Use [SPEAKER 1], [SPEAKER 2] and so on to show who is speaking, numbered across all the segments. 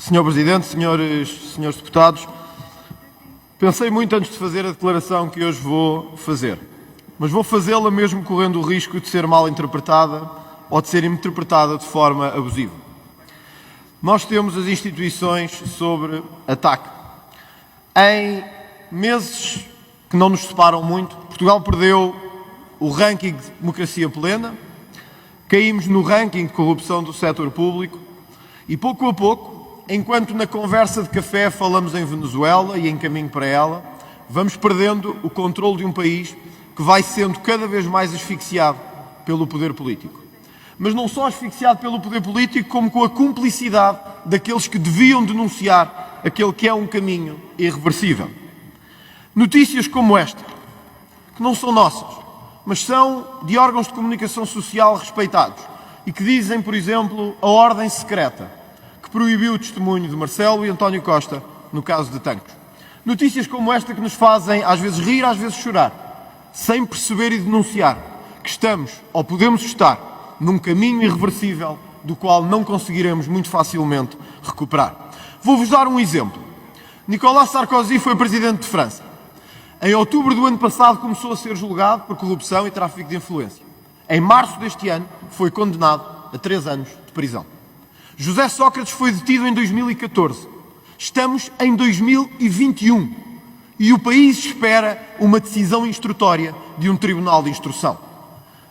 [SPEAKER 1] Senhor Presidente, senhores deputados, pensei muito antes de fazer a declaração que hoje vou fazer, mas vou fazê-la mesmo correndo o risco de ser mal interpretada ou de ser interpretada de forma abusiva. Nós temos as instituições sob ataque. Em meses que não nos separam muito, Portugal perdeu o ranking de democracia plena, caímos no ranking de corrupção do setor público e, pouco a pouco, enquanto na conversa de café falamos em Venezuela e em caminho para ela, vamos perdendo o controle de um país que vai sendo cada vez mais asfixiado pelo poder político. Mas não só asfixiado pelo poder político, como com a cumplicidade daqueles que deviam denunciar aquele que é um caminho irreversível. Notícias como esta, que não são nossas, mas são de órgãos de comunicação social respeitados e que dizem, por exemplo, a ordem secreta que proibiu o testemunho de Marcelo e António Costa no caso de Tancos. Notícias como esta que nos fazem às vezes rir, às vezes chorar, sem perceber e denunciar que estamos, ou podemos estar, num caminho irreversível do qual não conseguiremos muito facilmente recuperar. Vou-vos dar um exemplo. Nicolas Sarkozy foi presidente de França. Em outubro do ano passado começou a ser julgado por corrupção e tráfico de influência. Em março deste ano foi condenado a 3 anos de prisão. José Sócrates foi detido em 2014. Estamos em 2021 e o país espera uma decisão instrutória de um tribunal de instrução.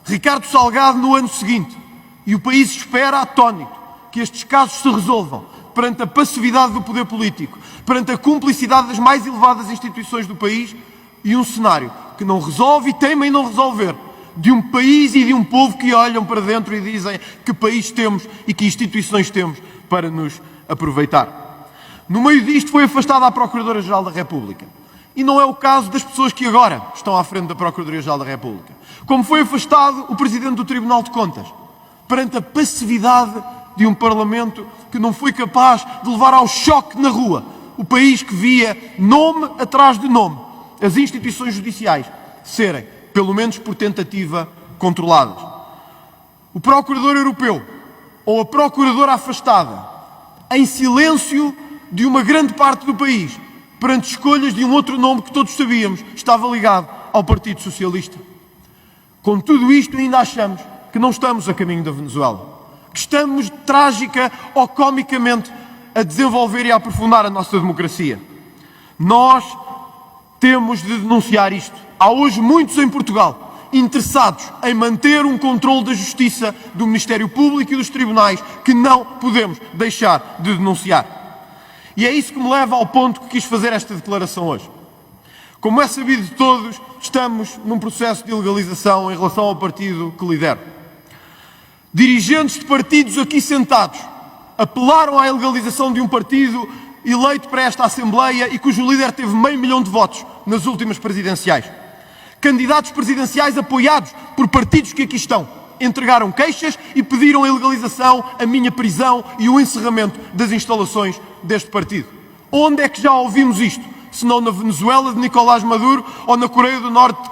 [SPEAKER 1] Ricardo Salgado no ano seguinte e o país espera atónito que estes casos se resolvam perante a passividade do poder político, perante a cumplicidade das mais elevadas instituições do país e um cenário que não resolve e teima em não resolver, de um país e de um povo que olham para dentro e dizem que país temos e que instituições temos para nos aproveitar. No meio disto foi afastada a Procuradora-Geral da República. E não é o caso das pessoas que agora estão à frente da Procuradoria-Geral da República. Como foi afastado o Presidente do Tribunal de Contas, perante a passividade de um Parlamento que não foi capaz de levar ao choque na rua o país que via, nome atrás de nome, as instituições judiciais serem, pelo menos por tentativa, controladas. O Procurador Europeu, ou a Procuradora afastada, em silêncio de uma grande parte do país, perante escolhas de um outro nome que todos sabíamos estava ligado ao Partido Socialista. Com tudo isto, ainda achamos que não estamos a caminho da Venezuela, que estamos, trágica ou comicamente, a desenvolver e a aprofundar a nossa democracia. Nós temos de denunciar isto. Há hoje muitos em Portugal interessados em manter um controle da justiça, do Ministério Público e dos tribunais que não podemos deixar de denunciar. E é isso que me leva ao ponto que quis fazer esta declaração hoje. Como é sabido de todos, estamos num processo de ilegalização em relação ao partido que lidero. Dirigentes de partidos aqui sentados apelaram à ilegalização de um partido eleito para esta Assembleia e cujo líder teve 500 mil de votos nas últimas presidenciais. Candidatos presidenciais apoiados por partidos que aqui estão entregaram queixas e pediram a ilegalização, a minha prisão e o encerramento das instalações deste partido. Onde é que já ouvimos isto? Se não na Venezuela de Nicolás Maduro ou na Coreia do Norte?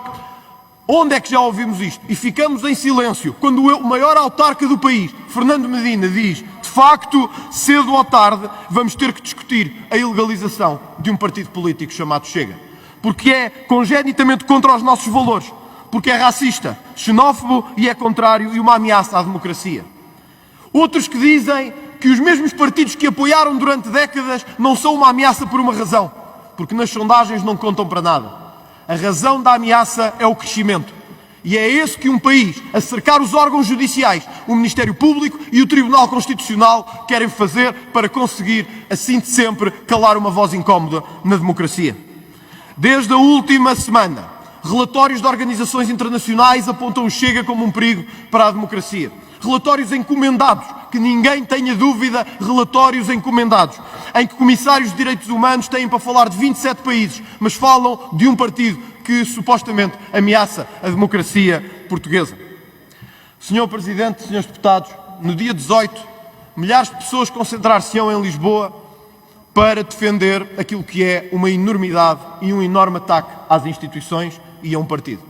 [SPEAKER 1] Onde é que já ouvimos isto? E ficamos em silêncio quando o maior autarca do país, Fernando Medina, diz: de facto, cedo ou tarde, vamos ter que discutir a ilegalização de um partido político chamado Chega. Porque é congenitamente contra os nossos valores, porque é racista, xenófobo e é contrário e uma ameaça à democracia. Outros que dizem que os mesmos partidos que apoiaram durante décadas não são uma ameaça por uma razão, porque nas sondagens não contam para nada. A razão da ameaça é o crescimento. E é esse que um país, a cercar os órgãos judiciais, o Ministério Público e o Tribunal Constitucional, querem fazer para conseguir, assim de sempre, calar uma voz incómoda na democracia. Desde a última semana, relatórios de organizações internacionais apontam o Chega como um perigo para a democracia. Relatórios encomendados, que ninguém tenha dúvida, relatórios encomendados, em que comissários de direitos humanos têm para falar de 27 países, mas falam de um partido que supostamente ameaça a democracia portuguesa. Senhor Presidente, senhores deputados, no dia 18, milhares de pessoas concentrar-se-ão em Lisboa para defender aquilo que é uma enormidade e um enorme ataque às instituições e a um partido.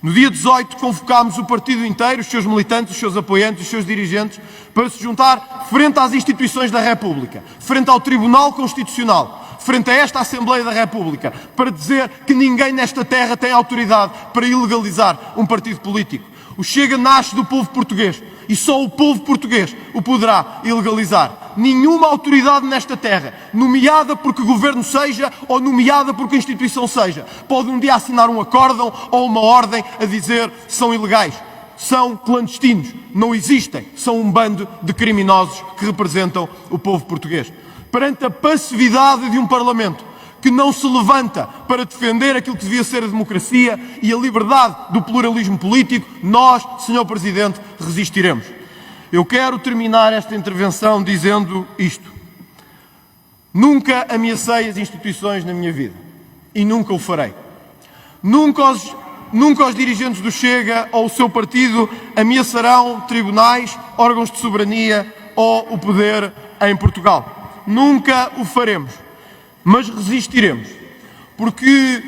[SPEAKER 1] No dia 18 convocámos o partido inteiro, os seus militantes, os seus apoiantes, os seus dirigentes, para se juntar frente às instituições da República, frente ao Tribunal Constitucional, frente a esta Assembleia da República, para dizer que ninguém nesta terra tem autoridade para ilegalizar um partido político. O Chega nasce do povo português e só o povo português o poderá ilegalizar. Nenhuma autoridade nesta terra, nomeada por que governo seja ou nomeada por que instituição seja, pode um dia assinar um acórdão ou uma ordem a dizer que são ilegais. São clandestinos, não existem, são um bando de criminosos que representam o povo português. Perante a passividade de um Parlamento que não se levanta para defender aquilo que devia ser a democracia e a liberdade do pluralismo político, nós, Sr. Presidente, resistiremos. Eu quero terminar esta intervenção dizendo isto. Nunca ameacei as instituições na minha vida e nunca o farei. Nunca os dirigentes do Chega ou o seu partido ameaçarão tribunais, órgãos de soberania ou o poder em Portugal. Nunca o faremos. Mas resistiremos, porque,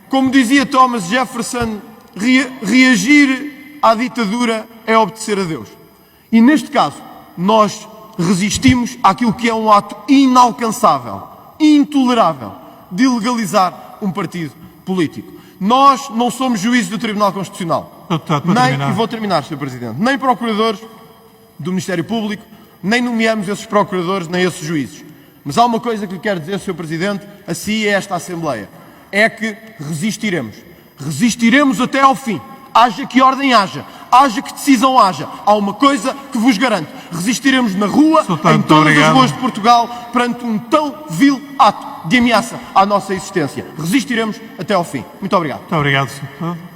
[SPEAKER 1] como dizia Thomas Jefferson, reagir à ditadura é obedecer a Deus. E neste caso, nós resistimos àquilo que é um ato inalcançável, intolerável, de legalizar um partido político. Nós não somos juízes do Tribunal Constitucional, e vou terminar, Sr. Presidente, nem procuradores do Ministério Público, nem nomeamos esses procuradores nem esses juízes. Mas há uma coisa que lhe quero dizer, Sr. Presidente, a si e a esta Assembleia, é que resistiremos. Resistiremos até ao fim. Haja que ordem haja que decisão haja. Há uma coisa que vos garanto. Resistiremos na rua, em todas as ruas de Portugal, perante um tão vil ato de ameaça à nossa existência. Resistiremos até ao fim. Muito obrigado.
[SPEAKER 2] Muito obrigado, Sr. Deputado.